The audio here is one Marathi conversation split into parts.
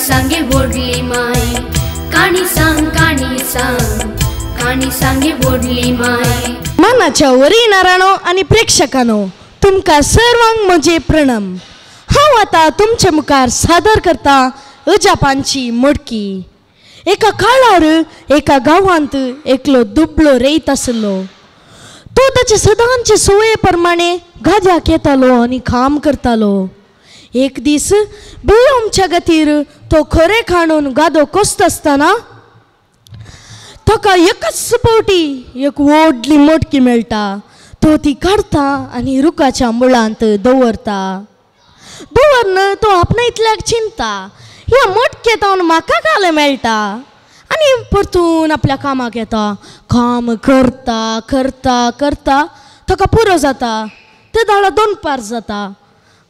सांगे बोडली माय काणी सांग काणी सांगे बोडली माय। मानाच्या वरी नारायणो आणि प्रेक्षकांनो तुमका सर्वांक म्हजे प्रणाम। हांव आता तुमचे मुखार सादर करता अजापांची मोडकी। एका काळार एका गांवांत एकलो दुबळो रयत आसलो। तो ताचे सदांचे सवये प्रमाणे गाद्याक येतालो आनी काम करतालो। एक दीस बेयोमच्या गतीर तो खरे खाणून गादो कोसत आसतना ताका एकच फावटी एक व्हडली मोडकी मेळटा। तो ती काडता आनी रुखाच्या मुळांत दवरता। दवरन तो आपणायतल्याक चिंता ह्या मोडकेतावन म्हाका काले मेळटा आनी परतून आपल्या कामाक येता। काम करता करता करता ताका पुरो जाता। ते दाळा 2 पार जाता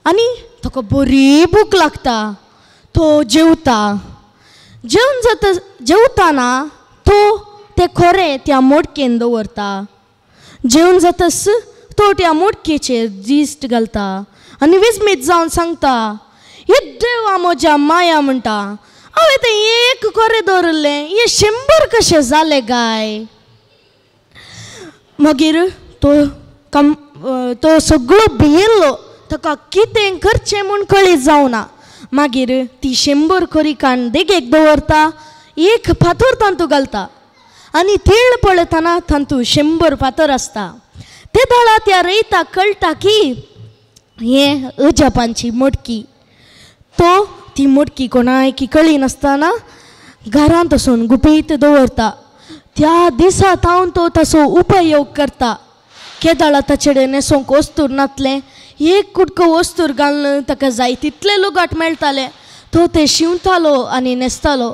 आनी ताका बरी भूक लागता। तो जेवता। जेवताना तो ते खोरे त्या मोडकेन दवरता। जेवण जातस तो त्या मोडकेचेर दिश्ट घालता आनी विस्मीत जावन सांगता हे देवा म्हज्या माया म्हणटा हांवें तें एक खोरे दवरलें हे 100 कशे जाले गाय। मागीर तो सगळो भियेल्लो ताका कितें करचें म्हूण कळीत जावना। मागीर ती 100 खोरी काण देगेक दवरता। एक फातर तांतू घालता आनी तेळ पळयतना तांतू 100 फातर आसता। ते दाळा त्या रयताक कळटा की हें अजापांची मोडकी। तो ती मोडकी कोणायकी कळी नासतना घरांत वचून गुपीत दवरता। त्या दिसा तावन तो ताचो उपयोग करता। केदाळा ताचेडे न्हेसोंक वस्तूर नातलें। एक कुडको वस्तूर घालून ताका जाय तितले लुगाट मेळटाले। तो ते शिंवतालो आनी न्हेसतालो।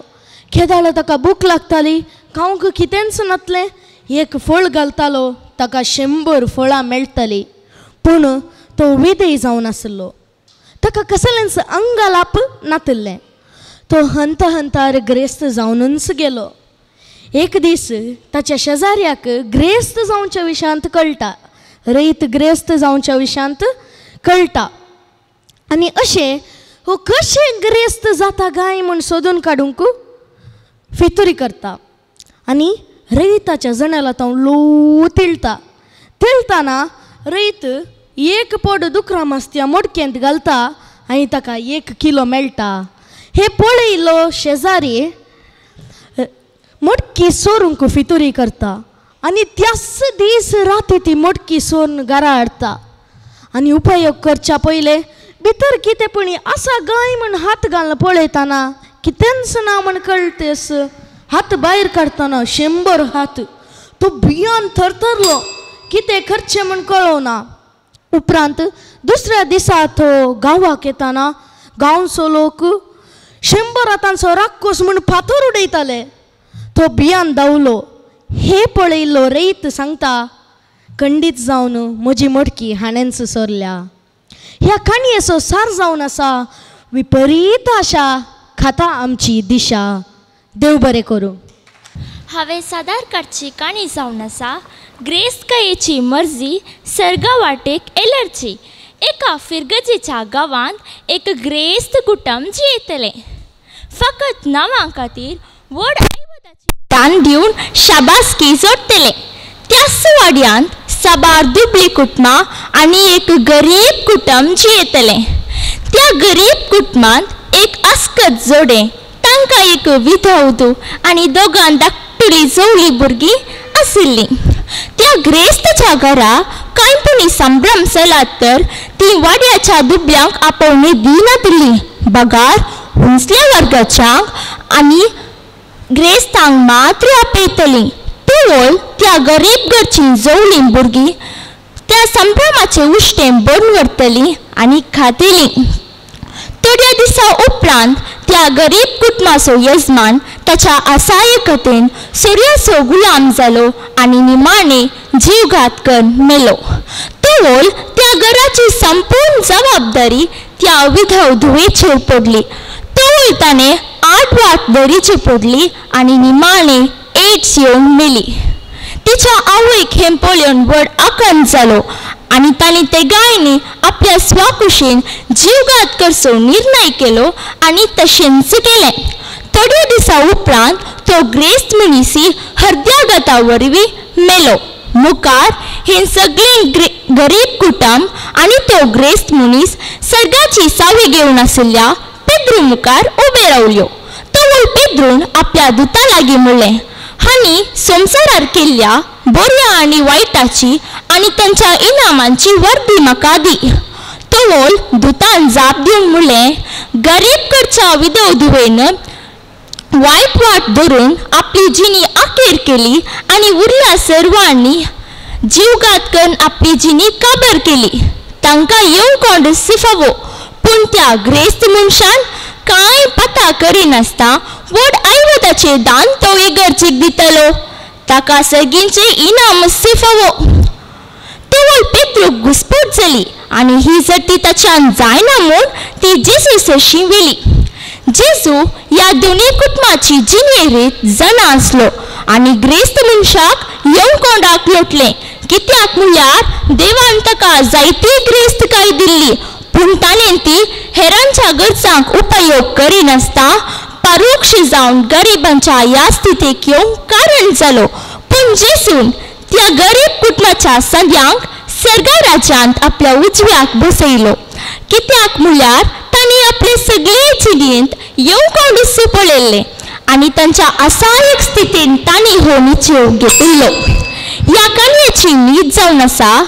केदाळा ताका भूक लागताली खावंक कितेंच नातलें। एक फळ घालतालो ताका 100 फळां मेळटलीं। पूण तो विदेय जावन आसलो। ताका कसलेंच अंगालाप नातलें। तो हंत हंतार ग्रेस्त जावनूच गेलो। एक दीस ताच्या शेजाऱ्याक ग्रेस्त जावच्या विशयांत कळटा। रयत ग्रेस्त जावच्या विशयांत कळटा आनी अशें हो कशें ग्रेस्त जाता गाय म्हूण सोदून काडूंक फितुरी करता आनी रयताच्या जनेला तावन लो तिळटा। तिळटाना रयत एक पड दुकरां मास्त्या मोडकेंत घालता आनी ताका 1 किलो मेळटा। हे पळयलो शेजारी मोडकी सोरूंक फितुरी करता आनी त्याच दीस राती ती मोडकी सोरून घरा हाडटा आनी उपयोग करच्या पयले भितर कितेंपणी आसा गाय म्हूण हात घालून पळयतना कितेंच ना म्हूण कळटेस हात भायर काडतना 100 हात। तो भियान थरथरलो कितें करचें म्हूण कळोना। उपरांत दुसऱ्या दिसा तो गांवाक येताना गांवचो लोक 100 हातांचो राक्कोस म्हूण फातर उडयताले। तो भियान धांवलो। हे पळयल्लो रयत सांगता खंडीत जावन म्हजी मोडकी हाणेंच सोरल्या। ह्या काणयेचो सार जावन आसा विपरीत आशा खाता आमची दिशा। देव बरें करूं। हांवें सादर करची काणी जावन आसा ग्रेस्तकायेची मर्जी सर्गा वाटेक एलर्जी। एका फिरगजेच्या गांवांत एक ग्रेस्त कुटुंब जियेतलें। फकत नांवां खातीर व्हड ऐवदाची दान दिवन शाबासकी जोडटले। त्याच वाड्यांत साबार दुबळी कुटुंबां आनी एक गरीब कुटुंब जियेतलें। त्या गरीब कुटुंबांत एक आस्कत जोडे तांकां एक विधवधू आनी 2 धाकटुली जवळी भुरगीं आशिल्लीं। त्या ग्रेस्तच्या घरा कांयपणी संभ्रम चलात तर ती वाड्याच्या दुबळ्यांक आपोवणी दिनातली। बगार उंचल्या वर्गाच्यांक आनी ग्रेस्तांक मात्र आपयतली। तुवळ त्या गरीब घरची जवळी भुरगीं त्या संभ्रमाचे उश्टें बंद करतली आनी खातली। थोड्या दिसा उपरांत त्या गरीब कुटुंबाचो यजमान ताच्या असायकतेन सूर्याचो गुलाम जालो आनी निमाणे जीवघात करून मेलो। तुवळ त्या घराची संपूर्ण जबाबदारी त्या विधव धुवेचेर पडली। तुवळ ताणें 8 वाट धरीची पडली आनी निमाणे एड्स येवन मेली। तिच्या आवयक हें पळोवन व्हड आकंत जालो आणि ताणी ते गायनी आपल्या स्वकुशीन जीवघात करचो निर्णय केलो आणि तशेंच केलें. थोड्या दिसा उपरांत तो ग्रेस्त मनीसी हृदयाघाता वरवीं मेलो. मुखार हे सगळे गरीब कुटुंब आणि तो ग्रेस्त मनीस सर्गाची सावी घेवन आशिल्ल्या पेद्रू मुखार उबे रावल्यो. तो पेद्रून आपल्या दुता लागीं म्हणलें, हांणी संवसारार केल्ल्या बऱ्या आनी वायटाची आनी तांच्या इनामांची वर्दी म्हाका दी. तो दुतान जाप दिवन म्हणलें, गरीब कडच्या विधव धुवेन वायट वाट धरून आपली जिणी अखेर केली आणि उरल्या सर्वांनी जीवघात करून आपली जिणी काबर केली. तांकां येवकोंड सिफावो. पूण त्या ग्रेस्त मनशान कांय पता करिनासता व्हड आयवदाचें दान तो इगर्जेक दितलो. ताका सगळींचे इनाम सिफावो. तेवळ पेद्रूक घुसपट जाली आनी ही जटी ताच्यान जायना म्हूण ती जेजूसाशी वेली. जेजू ह्या दोनी कुटुंबाची जिणेरीत जाणा आसलो आनी ग्रेस्त मनशाक येवकोंडाक लोटलें. कित्याक म्हळ्यार देवान ताका जायती ग्रेस्तकाय दिल्ली, पूण ताणें ती हेरांच्या गरजांक उपयोग करिनासता परोक्ष जावन गरिबांच्या ह्या स्थितीक येवंक कारण जालो. पूण जेजून त्या गरीब कुटुंबाच्या सद्यांक सर्गा राज्यांत आपल्या उजव्याक बसयलो. कित्याक म्हळ्यार तांणी आपले सगळे जिणेंत येवकोंड पळयल्ले आनी तांच्या असहायक स्थितीन तांणी हो निचेव घेतिल्लो. ह्या काणयेची न्हीद जावन आसा,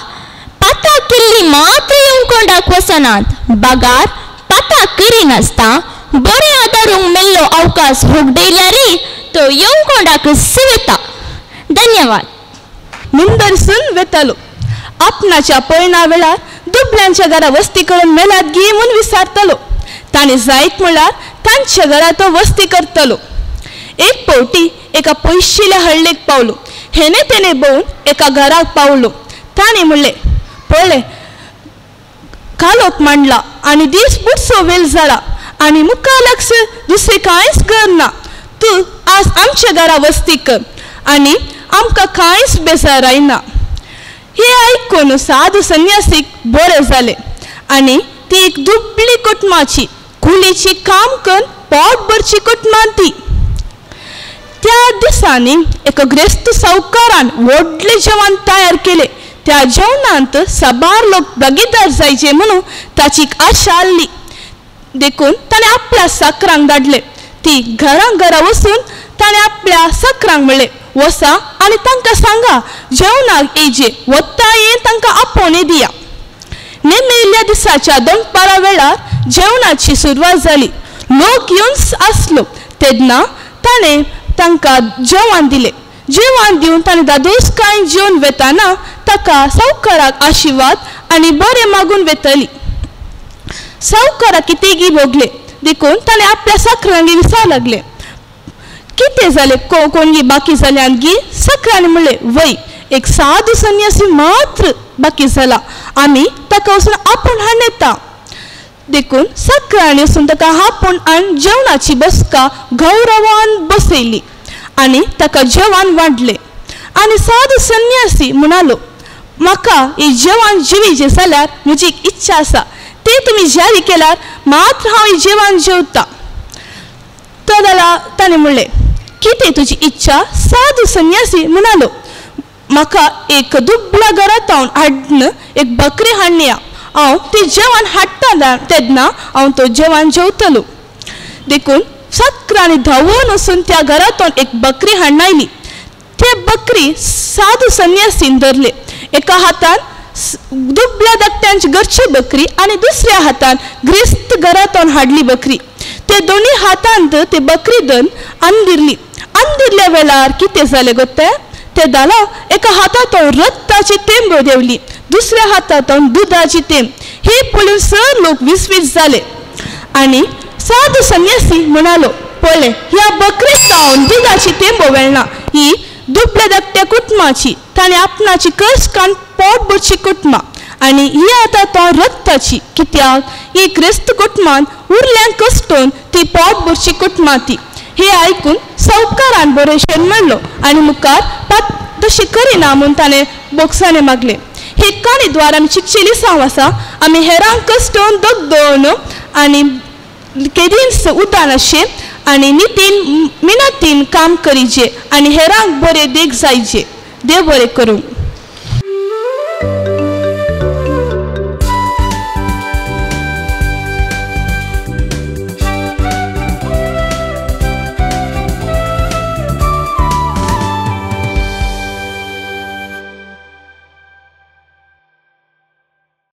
पाता केल्ली मात्र येवकोंडाक वचनात. बागार पाता करिनासता बरे आदारूंक मेल्लो अवकाश होगडयल्यारय तो येवकोंडाक सिवेता. धन्यवाद. निंदरसून वेतालो. आपणाच्या पळयना वेळार दुबळ्यांच्या घरा वस्ती करून मेल्यात गी म्हूण विचारतलो. ताणें जायत म्हळ्यार तांच्या घरा तो वस्ती करतलो. एक पावटी एका पयशिल्ल्या हळ्ळेक पावलो. हेने तेने भोवन एका घराक पावलो. ताणें म्हणलें, पळय, कालोक मांडला आनी दीस बुडसो वेल जाला आनी मुखालक्ष दुसरें कांयच घर ना. तूं आज आमच्या घरा वस्ती कर आनी आमकां कांयच बेजार आयना. हे आयकून साधू संन्यासीक बरें जालें आनी ती एक दुबळी कुटुंबाची कुलीची काम करून पोट भरची कुटुंबां ती. त्या दिसांनी एका ग्रेस्त सावकारान व्हडलें जेवण तयार केलें. त्या जेवणांत सबार लोक भागीदार जायचे म्हणून ताची आशा आसली. देखून ताणें आपल्या साकरांक धाडलें. ती घरा वचून ताणें आपल्या साकरांक म्हणलें, वसा आनी तांकां सांगा जेवणाक येजे वत्ता ये तांकां आपोवणे दिया. नेमेल्या दिसाच्या दनपारा वेळार जेवणाची सुरवात जाली. लोक येवन आसलो तेन्ना ताणें तांकां जेवण दिलें. जेवण दिवन ताणें दादोसकाय जेवन वेताना ताका सावकाराक आशिर्वाद आनी बरें मागून वेतली. सावकाराक कितेंगी भोगलें. देखून ताणें आपल्या साकरांनी विचार लागलें, कितें जालें, कोणगी बाकी जाल्यान गी. साकरांनी म्हणलें, वय, एक साधू संन्यासी मात्र बाकी जाला. आमी ताका वचून आपूण हाडून येता. देखून साकरांनी वचून ताका आपूण हाडून जेवणाची बसका गौरवान बसयली आनी ताका जेवण वाडलें. आनी साधू संन्यासी म्हणालो, म्हाका हें जेवण जेवीचें जाल्यार म्हजी इच्छा आसा. ते तुमी जारी केल्यार मात्र हांव हें जेवण जेवता. तो जाल्यार ताणें म्हणलें, कितें तुजी इच्छा. साधू संन्यासी म्हणालो, म्हाका एक दुबळ्या घरांत हाडून एक बकरी हाडून या. हांव तें जेवण हाडटा तेन्ना हांव तो जेवण जेवतलो. देखून साकरांनी धांवून वचून त्या घरांतून एक बकरी हाडून आयली. ते बकरी साधू संन्यासीन धरले. एका हातान दुबळ्या धाकट्यांची घरची बकरी आनी दुसऱ्या हातान ग्रेस्त घरांतून हाडली बकरी. ते दोनी हातांत ते बकरी धरून अंदिरली. अंदिरल्या वेळार कितें जालें गोते. ते दाला एका हातांतून रक्ताची तेंब देवली, दुसऱ्या हातांतून दुधाची तेंब. हे पळोवन सर लोक विस्वीत जाले आनी साधू संन्यासी म्हणालो, पळय, ह्या बकरेक जावन दुधाची तेंब वेळना. ही दुबळ्या धाकट्या कुटुंबाची, ताणें आपणाची कस कान पोट भरची कुटुंबां आनी ही आतां तो रक्ताची. कित्याक ही क्रिस्त कुटुंबान उरल्यांक कश्टून ती पोट भरची कुटुंबां ती. हे आयकून सावकारान बरेशेन म्हणलो आनी मुखार तशें करिना म्हूण ताणें बोक्साने मागलें. हे काणीद्वार आमी शिकचेली सांव आसा आमी हेरांक कश्टोवन दोग दवरून आनी केदीन उदान अशें आनी नितीन मिनतीन काम करीचे आनी हेरांक बरें देख जायचे देव बरें करूं.